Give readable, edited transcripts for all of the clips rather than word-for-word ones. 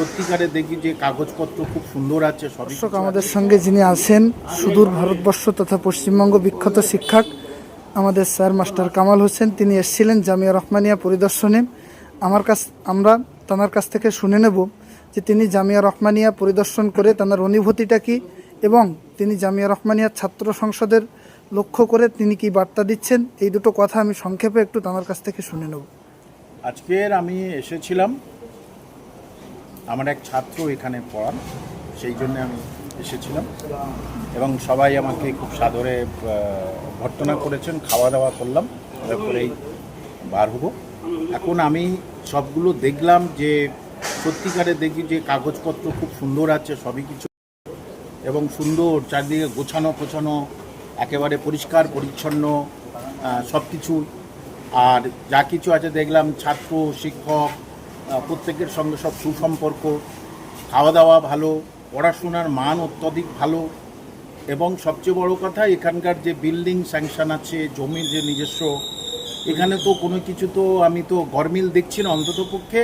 সত্যিকারে দেখি যে কাগজপত্র খুব সুন্দর আছে। দর্শক, আমাদের সঙ্গে যিনি আছেন সুদূর ভারতবর্ষ তথা পশ্চিমবঙ্গ বিখ্যাত শিক্ষক আমাদের স্যার মাস্টার কামাল হোসেন। তিনি এসেছিলেন জামিয়া রহমানিয়া পরিদর্শনে। আমরা তাঁর কাছ থেকে শুনে নেব যে তিনি জামিয়া রহমানিয়া পরিদর্শন করে তাঁর অনুভূতিটা কী এবং তিনি জামিয়া রহমানিয়ার ছাত্র সংসদের লক্ষ্য করে তিনি কি বার্তা দিচ্ছেন। এই দুটো কথা আমি সংক্ষেপে একটু তাঁর কাছ থেকে শুনে নেব। আজকের আমি এসেছিলাম, আমার এক ছাত্র এখানে পড়ান, সেই জন্য আমি এসেছিলাম এবং সবাই আমাকে খুব সাদরে ভর্ৎসনা করেছেন। খাওয়া দাওয়া করলাম, তারপরেই বার হবো। এখন আমি সবগুলো দেখলাম যে সত্যিকারে দেখি যে কাগজপত্র খুব সুন্দর আছে, সবই কিছু এবং সুন্দর, চারদিকে গোছানো গোছানো, একেবারে পরিষ্কার পরিচ্ছন্ন সব কিছু। আর যা কিছু আছে দেখলাম, ছাত্র শিক্ষক প্রত্যেকের সঙ্গে সব সুসম্পর্ক, খাওয়া দাওয়া ভালো, পড়াশোনার মান অত্যধিক ভালো এবং সবচেয়ে বড় কথা এখানকার যে বিল্ডিং স্যাংশন আছে, জমির যে নিজস্ব, এখানে তো কোনো কিছু তো আমি তো গরমিল দেখছি না অন্ততপক্ষে।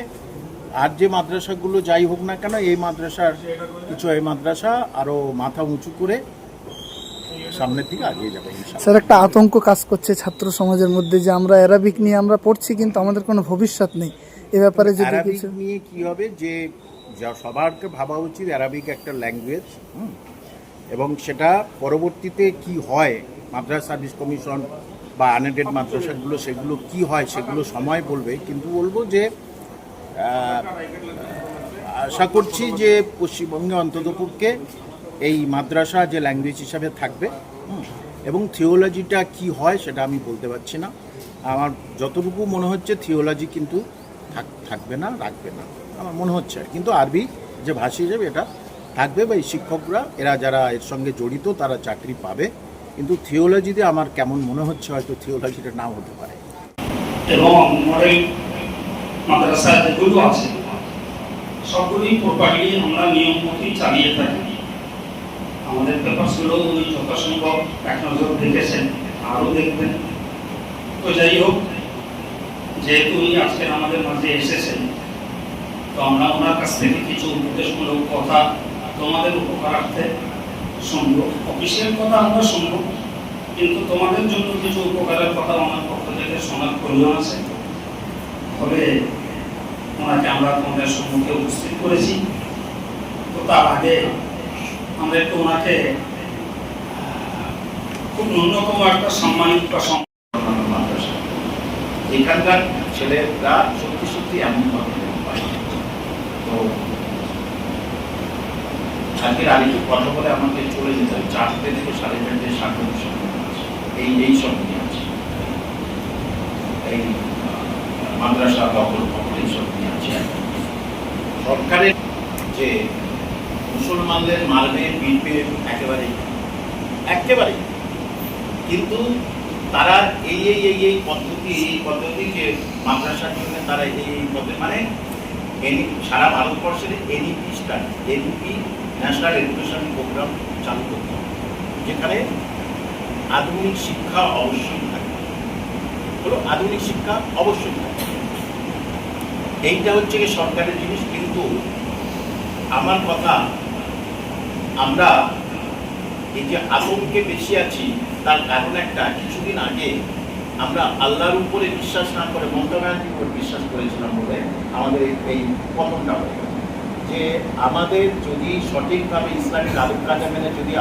আর যে মাদ্রাসাগুলো যাই হোক না কেন, এই মাদ্রাসার কিছু, এই মাদ্রাসা আরও মাথা উঁচু করে সামনের দিকে এগিয়ে যাবে। স্যার, একটা আতঙ্ক কাজ করছে ছাত্র সমাজের মধ্যে যে আমরা অ্যারাবিক নিয়ে আমরা পড়ছি কিন্তু আমাদের কোনো ভবিষ্যৎ নেই। এ ব্যাপারে যদি অ্যারাবিক নিয়ে কী হবে, যে সবারকে ভাবা উচিত অ্যারাবিক একটা ল্যাঙ্গুয়েজ, এবং সেটা পরবর্তীতে কি হয়, মাদ্রাসা সার্ভিস কমিশন বা আনএডেড মাদ্রাসাগুলো সেগুলো কি হয় সেগুলো সময় বলবে। কিন্তু বলবো যে আশা করছি যে পশ্চিমবঙ্গে অন্ততপক্ষে এই মাদ্রাসা যে ল্যাঙ্গুয়েজ হিসাবে থাকবে, এবং থিওলজিটা কি হয় সেটা আমি বলতে পারছি না। আমার যতটুকু মনে হচ্ছে থিওলজি কিন্তু থাকবে না, রাখবে না আমার মনে হচ্ছে। কিন্তু আরবি যে ভাষা হিসেবে এটা থাকবে, বা এই শিক্ষকরা এরা যারা এর সঙ্গে জড়িত তারা চাকরি পাবে। কিন্তু থিওলজিতে আমার কেমন মনে হচ্ছে হয়তো থিওলজিটা নাও হতে পারে। এবং মডেল মাদ্রাসা যেগুলো আছে সবগুলোই প্রপারলি আমরা নিয়ম মতোই চালিয়ে থাকি। আমাদের পেপারসগুলো উনি যথাসম্ভব এক নজর দেখেছেন, আরও দেখবেন। তো যাই হোক, যেহেতু উনি আজকের আমাদের মাঝে এসেছেন, তো আমরা ওনার কাছ থেকে কিছু উপদেশমূলক কথা তোমাদের উপকারার্থে শুনবো। অফিসিয়াল কথা আমরা শুনবো, কিন্তু তোমাদের জন্য কিছু উপকারের কথা ওনার পক্ষ থেকে শোনার প্রয়োজন আছে। ফলে ওনাকে আমরা তোমাদের সম্মুখে উপস্থিত করেছি। তো তার আগে আমরা একটু ওনাকে খুব ন্যূনতম একটা সম্মানিত বা মাদ্রাসা এখানকার ছেলেরা সত্যি সত্যি এমন পায়। তো আজকের আরেকটু কথা বলে আমাকে চলে যেতে হবে। 4টে থেকে 4:30 সাংবাদিক আছে, এই সব নিয়ে আছে, এই মাদ্রাসা দখল এইসব নিয়ে আছে। সরকারের যে মুসলমানদের মারবে পিটবে একেবারে, কিন্তু তারা এই পদ্ধতিকে মাদ্রাসার জন্য তারা এই পদ্ধতি মানে সারা ভারতবর্ষের এনইপি ন্যাশনাল এডুকেশন প্রোগ্রাম চালু করতে হবে, যেখানে আধুনিক শিক্ষা অবশ্যই থাকে। আধুনিক শিক্ষা অবশ্যই থাকে, এইটা হচ্ছে কি সরকারের জিনিস। কিন্তু আমার কথা, আমরা এই যে আতঙ্কে বেশি আছি তার কারণ একটা, কিছুদিন আগে আমরা আল্লাহর উপরে বিশ্বাস না করে মমতা ব্যানার্জির উপর বিশ্বাস করেছিলাম বলে আমাদের এই পতনটা হয়ে গেল। যে আমাদের যদি সঠিকভাবে ইসলামিক আদব কায়দা মেনে যদি